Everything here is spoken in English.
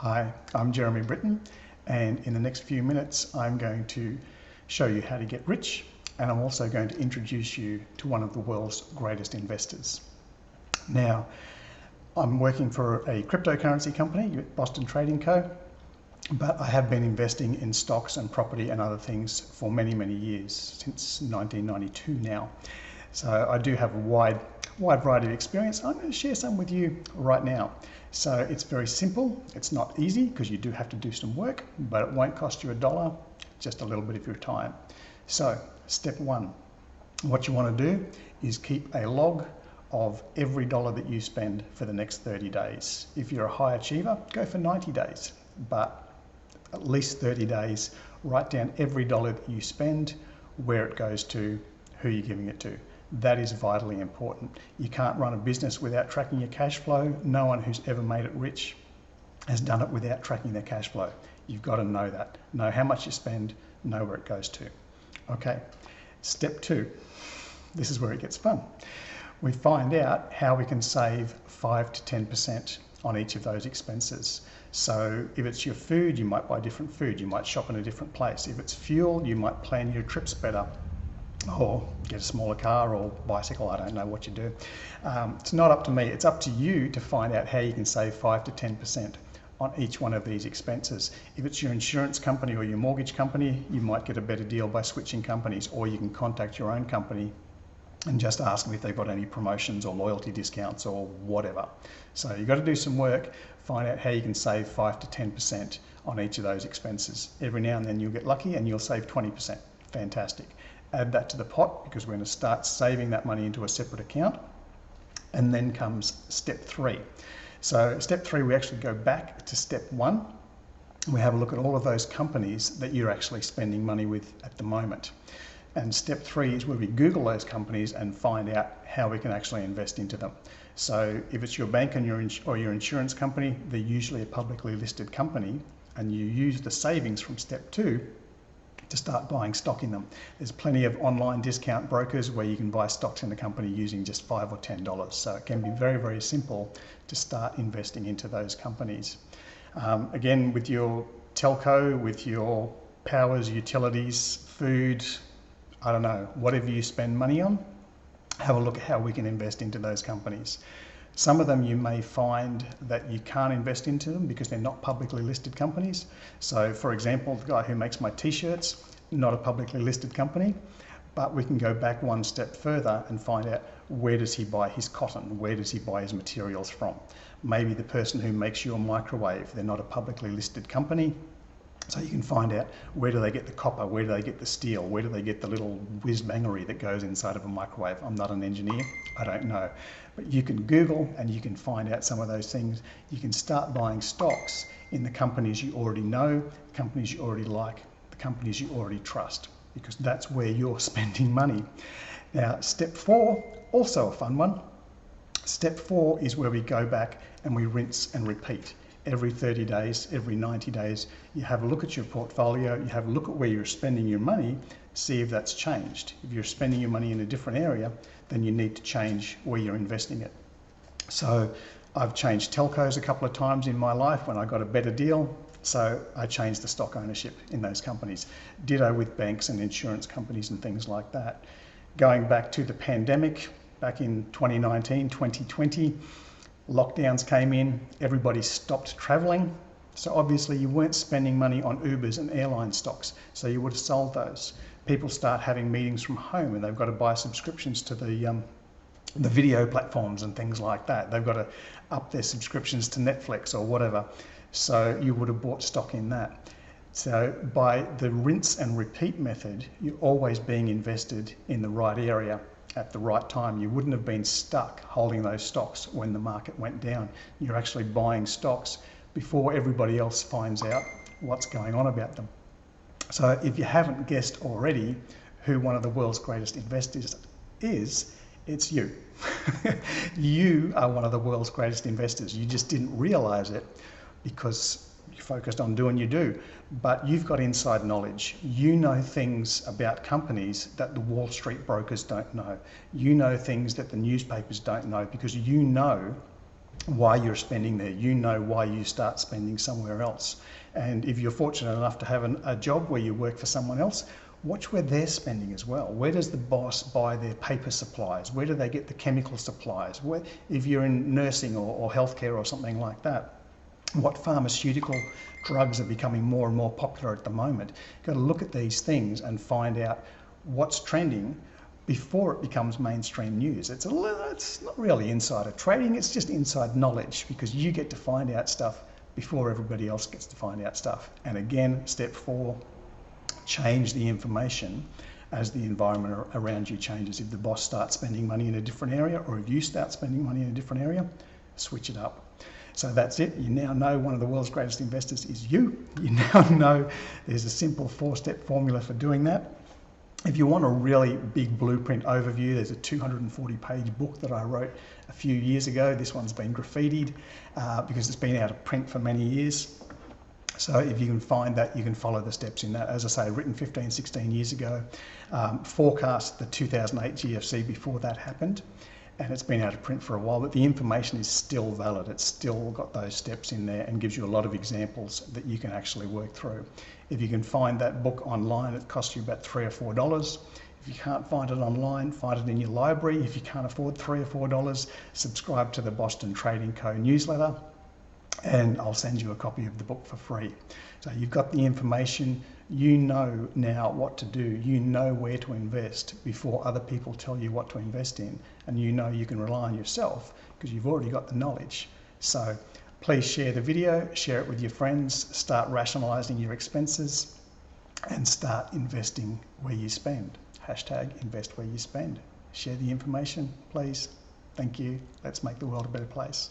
Hi, I'm Jeremy Britton, and in the next few minutes I'm going to show you how to get rich, and I'm also going to introduce you to one of the world's greatest investors. Now, I'm working for a cryptocurrency company, Boston Trading Co., but I have been investing in stocks and property and other things for many, many years, since 1992 now. So I do have a wide variety of experience. I'm going to share some with you right now. So it's very simple. It's not easy because you do have to do some work, but it won't cost you $1, just a little bit of your time. So step one, what you want to do is keep a log of every dollar that you spend for the next 30 days. If you're a high achiever, go for 90 days, but at least 30 days, write down every dollar that you spend, where it goes to, who you're giving it to. That is vitally important. You can't run a business without tracking your cash flow. No one who's ever made it rich has done it without tracking their cash flow. You've got to know that. Know how much you spend, know where it goes to. Okay, step two. This is where it gets fun. We find out how we can save 5 to 10% on each of those expenses. So if it's your food, you might buy different food. You might shop in a different place. If it's fuel, you might plan your trips better, or get a smaller car or bicycle. I don't know what you do. It's not up to me. It's up to you to find out how you can save 5 to 10% on each one of these expenses. If it's your insurance company or your mortgage company, you might get a better deal by switching companies, or you can contact your own company and just ask them if they've got any promotions or loyalty discounts or whatever. So you've got to do some work, find out how you can save 5 to 10% on each of those expenses. Every now and then you'll get lucky and you'll save 20%. Fantastic. Add that to the pot, because we're going to start saving that money into a separate account. And then comes step three. So step three, we actually go back to step one. We have a look at all of those companies that you're actually spending money with at the moment. And step three is where we Google those companies and find out how we can actually invest into them. So if it's your bank and your insurance company, they're usually a publicly listed company, and you use the savings from step two to start buying stock in them. There's plenty of online discount brokers where you can buy stocks in the company using just $5 or $10. So it can be very, very simple to start investing into those companies. Again, with your telco, with your powers, utilities, food, I don't know, whatever you spend money on, have a look at how we can invest into those companies. Some of them you may find that you can't invest into them because they're not publicly listed companies. So for example, the guy who makes my t-shirts, not a publicly listed company, but we can go back one step further and find out, where does he buy his cotton? Where does he buy his materials from? Maybe the person who makes your microwave, they're not a publicly listed company. So you can find out, where do they get the copper, where do they get the steel, where do they get the little whiz-bangery that goes inside of a microwave. I'm not an engineer, I don't know. But you can Google and you can find out some of those things. You can start buying stocks in the companies you already know, the companies you already like, the companies you already trust, because that's where you're spending money. Now, step four, also a fun one. Step four is where we go back and we rinse and repeat. Every 30 days, every 90 days, you have a look at your portfolio, you have a look at where you're spending your money, see if that's changed. If you're spending your money in a different area, then you need to change where you're investing it. So I've changed telcos a couple of times in my life when I got a better deal, so I changed the stock ownership in those companies. Ditto with banks and insurance companies and things like that. Going back to the pandemic, back in 2019, 2020, lockdowns came in, everybody stopped traveling. So obviously you weren't spending money on Ubers and airline stocks, so you would have sold those. People start having meetings from home and they've got to buy subscriptions to the video platforms and things like that. They've got to up their subscriptions to Netflix or whatever. So you would have bought stock in that. So by the rinse and repeat method, you're always being invested in the right area at the right time. You wouldn't have been stuck holding those stocks when the market went down. You're actually buying stocks before everybody else finds out what's going on about them. So if you haven't guessed already who one of the world's greatest investors is, it's you. You are one of the world's greatest investors. You just didn't realize it because you focused on doing you do, but you've got inside knowledge. You know things about companies that the Wall Street brokers don't know. You know things that the newspapers don't know, because you know why you're spending there. You know why you start spending somewhere else. And if you're fortunate enough to have a job where you work for someone else, watch where they're spending as well. Where does the boss buy their paper supplies? Where do they get the chemical supplies? Where, if you're in nursing or healthcare or something like that, what pharmaceutical drugs are becoming more and more popular at the moment? You've got to look at these things and find out what's trending before it becomes mainstream news. It's not really insider trading, it's just inside knowledge, because you get to find out stuff before everybody else gets to find out stuff. And again, step 4, change the information as the environment around you changes. If the boss starts spending money in a different area, or if you start spending money in a different area, switch it up. So that's it. You now know one of the world's greatest investors is you. You now know there's a simple 4-step formula for doing that. If you want a really big blueprint overview, there's a 240-page book that I wrote a few years ago. This one's been graffitied because it's been out of print for many years. So if you can find that, you can follow the steps in that. As I say, written 15, 16 years ago, forecast the 2008 GFC before that happened, and it's been out of print for a while, but the information is still valid. It's still got those steps in there and gives you a lot of examples that you can actually work through. If you can find that book online, it costs you about $3 or $4. If you can't find it online, find it in your library. If you can't afford $3 or $4, subscribe to the Boston Trading Co. newsletter, and I'll send you a copy of the book for free. So you've got the information, you know now what to do, you know where to invest before other people tell you what to invest in, and you know you can rely on yourself because you've already got the knowledge. So please share the video, share it with your friends, start rationalizing your expenses, and start investing where you spend. Hashtag invest where you spend. Share the information, please. Thank you. Let's make the world a better place.